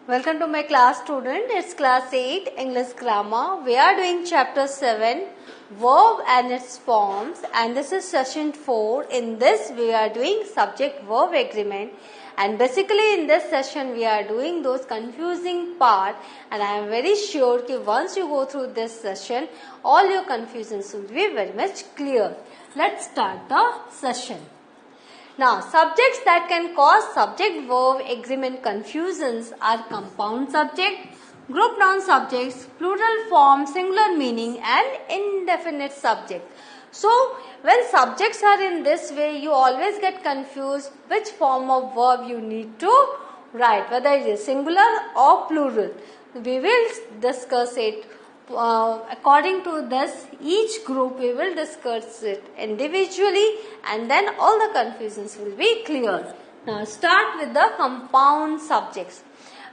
Welcome to my class student. It's class 8 English grammar. We are doing chapter 7 verb and its forms, and this is session 4. In this we are doing subject verb agreement, and basically in this session we are doing those confusing part, and I am very sure that once you go through this session all your confusions will be very much clear. Let's start the session. Now, subjects that can cause subject-verb agreement confusions are compound subject, group noun subjects, plural form, singular meaning and indefinite subject. So, when subjects are in this way, you always get confused which form of verb you need to write, whether it is singular or plural. We will discuss it. According to this, each group we will discuss it individually, and then all the confusions will be clear. Now start with the compound subjects.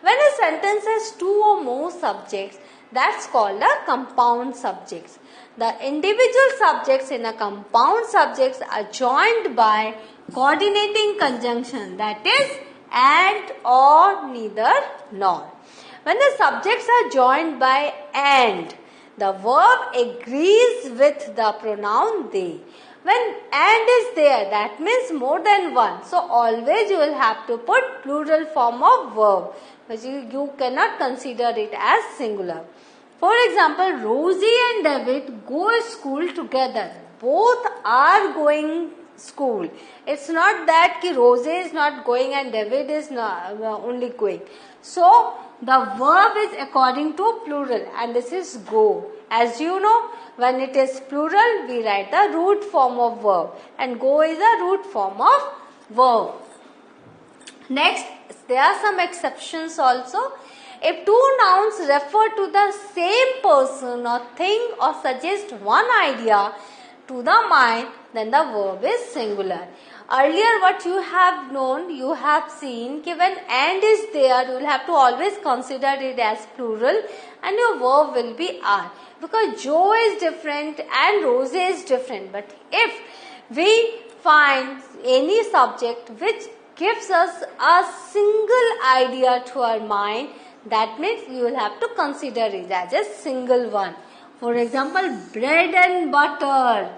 When a sentence has two or more subjects, that's called a compound subjects. The individual subjects in a compound subjects are joined by coordinating conjunction, that is and, or, neither, nor. When the subjects are joined by and, the verb agrees with the pronoun they. When and is there, that means more than one. So always you will have to put plural form of verb, because you cannot consider it as singular. For example, Rosie and David go to school together. Both are going school. It's not that Rosie is not going and David is not, only going. So the verb is according to plural, and this is go. As you know, when it is plural, we write the root form of verb, and go is a root form of verb. Next, there are some exceptions also. If two nouns refer to the same person or thing or suggest one idea to the mind, then the verb is singular. Earlier what you have known, you have seen that when and is there, you will have to always consider it as plural and your verb will be are. Because Joe is different and Rose is different. But if we find any subject which gives us a single idea to our mind, that means we will have to consider it as a single one. For example, bread and butter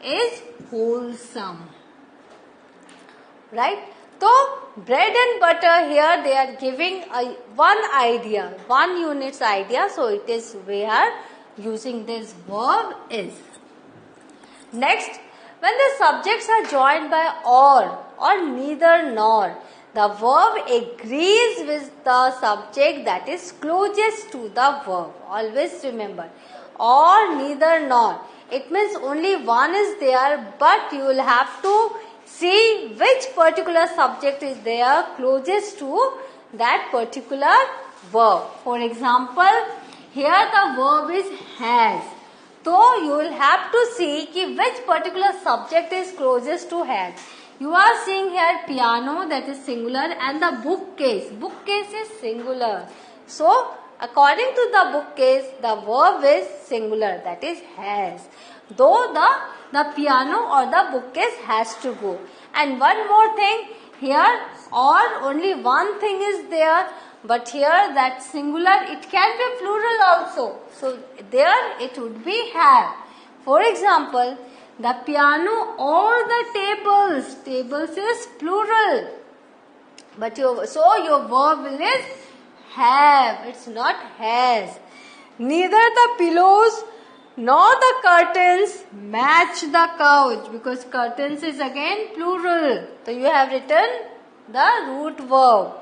is wholesome. Right? So, bread and butter here they are giving one idea, one unit's idea. So, it is we are using this verb is. Next, when the subjects are joined by or neither nor, the verb agrees with the subject that is closest to the verb. Always remember, or neither nor. It means only one is there, but you will have to see which particular subject is there closest to that particular verb. For example, here the verb is has. So you will have to see which particular subject is closest to has. You are seeing here piano, that is singular, and the bookcase. Bookcase is singular. So according to the bookcase, the verb is singular, that is has. Though the piano or the bookcase has to go. And one more thing, here or only one thing is there, but here that singular, it can be plural also. So there it would be have. For example, the piano or the tables. Tables is plural. But your verb is have. It's not has. Neither the pillows nor the curtains match the couch, because curtains is again plural. So you have written the root verb.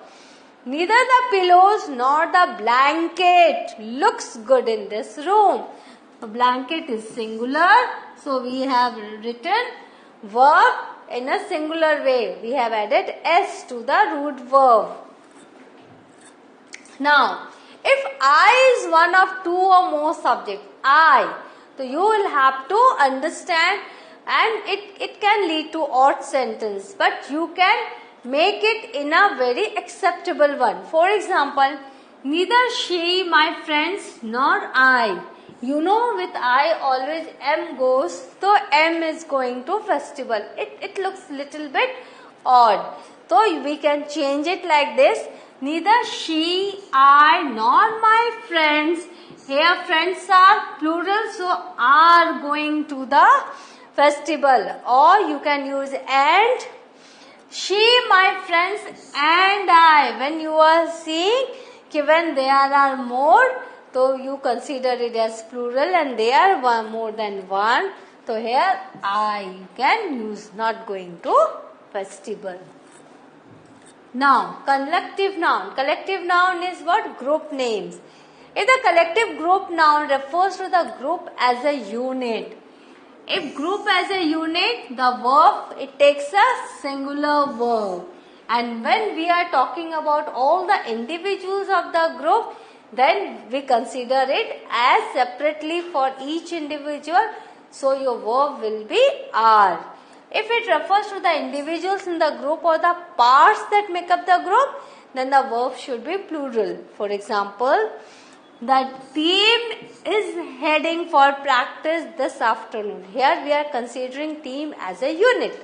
Neither the pillows nor the blanket looks good in this room. The blanket is singular, so we have written verb in a singular way. We have added s to the root verb. Now, if I is one of two or more subjects, I, so you will have to understand, and it can lead to odd sentence, but you can make it in a very acceptable one. For example, neither she, my friends, nor I. You know, with I always M goes, so M is going to festival. It looks little bit odd. So we can change it like this. neither she, I, nor my friends. Here friends are plural, so are going to the festival. Or you can use and. She, my friends, and I. When you are seeing when there are more, so you consider it as plural, and there are more than one. So here I you can use, not going to festival. Now collective noun. Collective noun is what? Group names. If the collective group noun refers to the group as a unit. If group as a unit, the verb, it takes a singular verb. And when we are talking about all the individuals of the group, then we consider it as separately for each individual. So your verb will be are. If it refers to the individuals in the group or the parts that make up the group, then the verb should be plural. For example, the team is heading for practice this afternoon. Here we are considering team as a unit.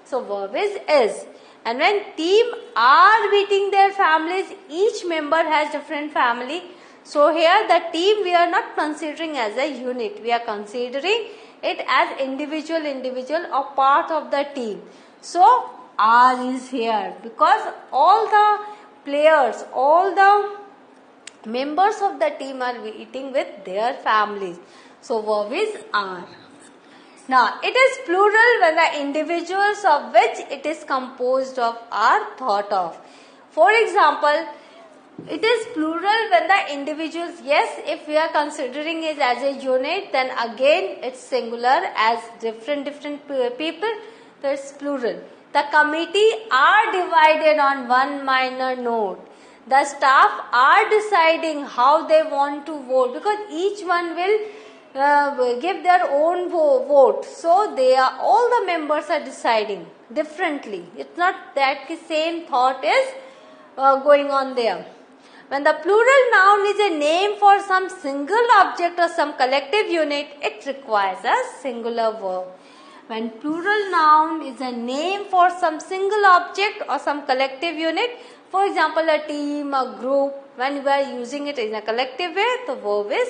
So verb is. And when team are meeting their families, each member has different family. So here the team we are not considering as a unit. We are considering it as individual or part of the team. So are is here because all the players, all the members of the team are eating with their families. So verb is are. Now it is plural when the individuals of which it is composed of are thought of. For example, it is plural when the individuals, yes, if we are considering it as a unit, then again it's singular as different people, so it's plural. The committee are divided on one minor note. The staff are deciding how they want to vote because each one will give their own vote. So they are, all the members are deciding differently. It's not that the same thought is going on there. When the plural noun is a name for some single object or some collective unit, it requires a singular verb. When plural noun is a name for some single object or some collective unit, for example, a team, a group, when we are using it in a collective way, the verb is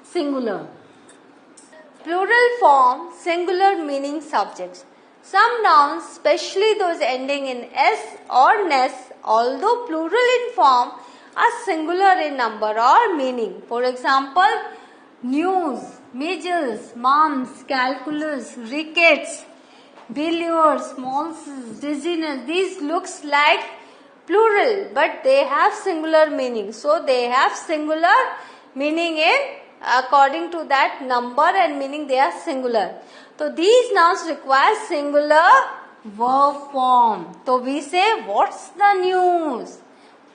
singular. Plural form, singular meaning subjects. Some nouns, especially those ending in s or ness, although plural in form, are singular in number or meaning. For example, news, measles, mumps, calculus, rickets, billiards, moleskin, dizziness. These looks like plural, but they have singular meaning. So they have singular meaning in according to that number and meaning they are singular. So these nouns require singular verb form. So we say, what's the news?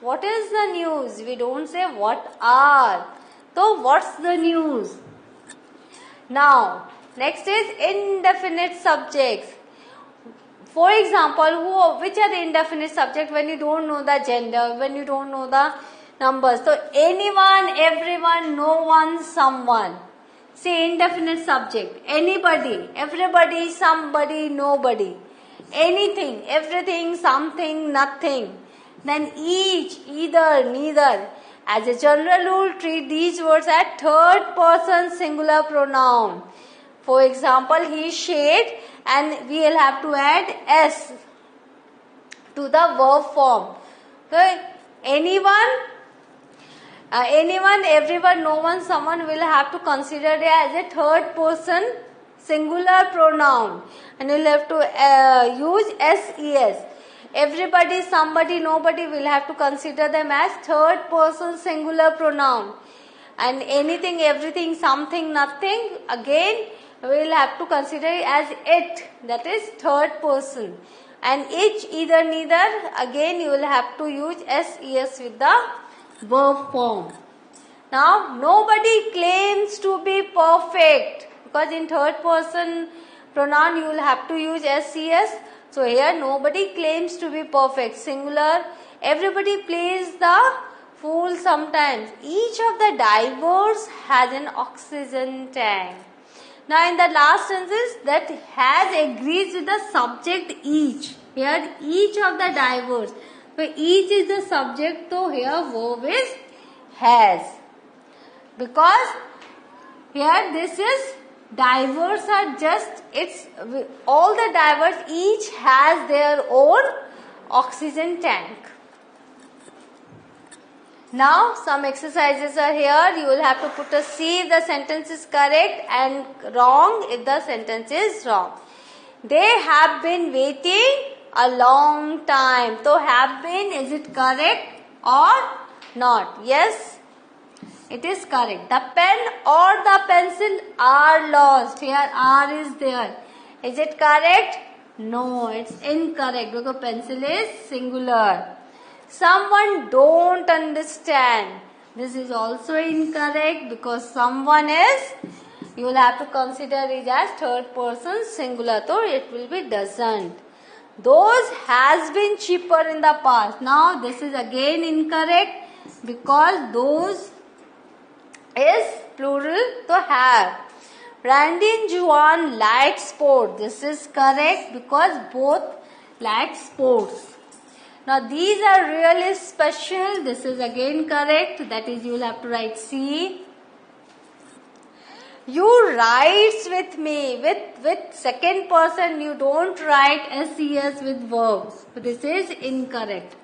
What is the news? We don't say what are. So what's the news? Now next is indefinite subjects. For example, which are the indefinite subject? When you don't know the gender, when you don't know the numbers. So anyone, everyone, no one, someone. Say indefinite subject. Anybody, everybody, somebody, nobody. Anything, everything, something, nothing. Then each, either, neither. As a general rule, treat these words as third person singular pronoun. For example, he shade, and we will have to add s to the verb form. So anyone, everyone, no one, someone will have to consider it as a third person singular pronoun, and you will have to use ses. Everybody, somebody, nobody will have to consider them as third person singular pronoun, and anything, everything, something, nothing, again we will have to consider it as it, that is third person, and each, either, neither, again you will have to use ses with the verb form. Now nobody claims to be perfect, because in third person pronoun you will have to use ses. So here nobody claims to be perfect, singular. Everybody plays the fool sometimes. Each of the divers has an oxygen tank. Now in the last sentence, that has agrees with the subject each. Here each of the divers. where each is the subject, so here verb is has. Because here this is divers are just, it's all the divers each has their own oxygen tank. Now some exercises are here. You will have to put a C if the sentence is correct and wrong if the sentence is wrong. They have been waiting a long time. So have been, is it correct or not? Yes, it is correct. The pen or the pencil are lost. Here R is there. Is it correct? No, it's incorrect because pencil is singular. Someone don't understand. This is also incorrect because someone is, you will have to consider it as third person singular. So it will be doesn't. Those has been cheaper in the past. Now this is again incorrect because those is plural to have. Randy and Juan like sport. This is correct because both like sports. Now these are really special. This is again correct. That is, you will have to write C. You writes with me. With second person you don't write SES with verbs. So this is incorrect.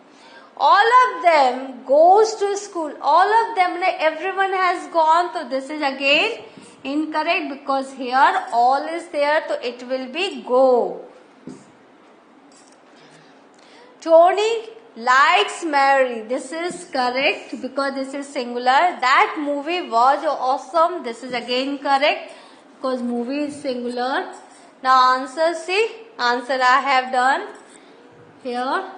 All of them goes to school. All of them, everyone has gone. So this is again incorrect because here all is there. So it will be go. Tony likes Mary. This is correct because this is singular. That movie was awesome. This is again correct because movie is singular. Now answer C. Answer I have done here.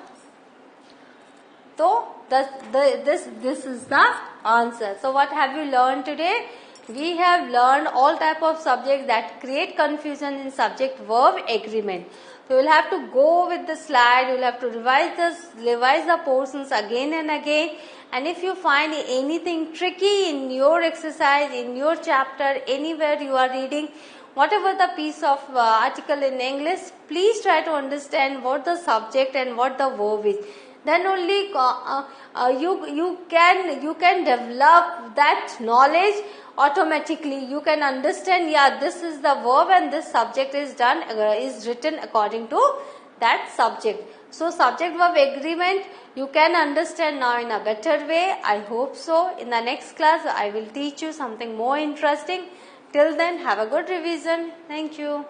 So this is the answer. So what have you learned today? We have learned all type of subjects that create confusion in subject-verb agreement. So you will have to go with the slide. You will have to revise the portions again and again. And if you find anything tricky in your exercise, in your chapter, anywhere you are reading, whatever the piece of article in English, please try to understand what the subject and what the verb is. Then only you can develop that knowledge automatically. You can understand, yeah, this is the verb and this subject is written according to that subject. So subject verb agreement you can understand now in a better way. I hope so. In the next class I will teach you something more interesting. Till then, have a good revision. Thank you.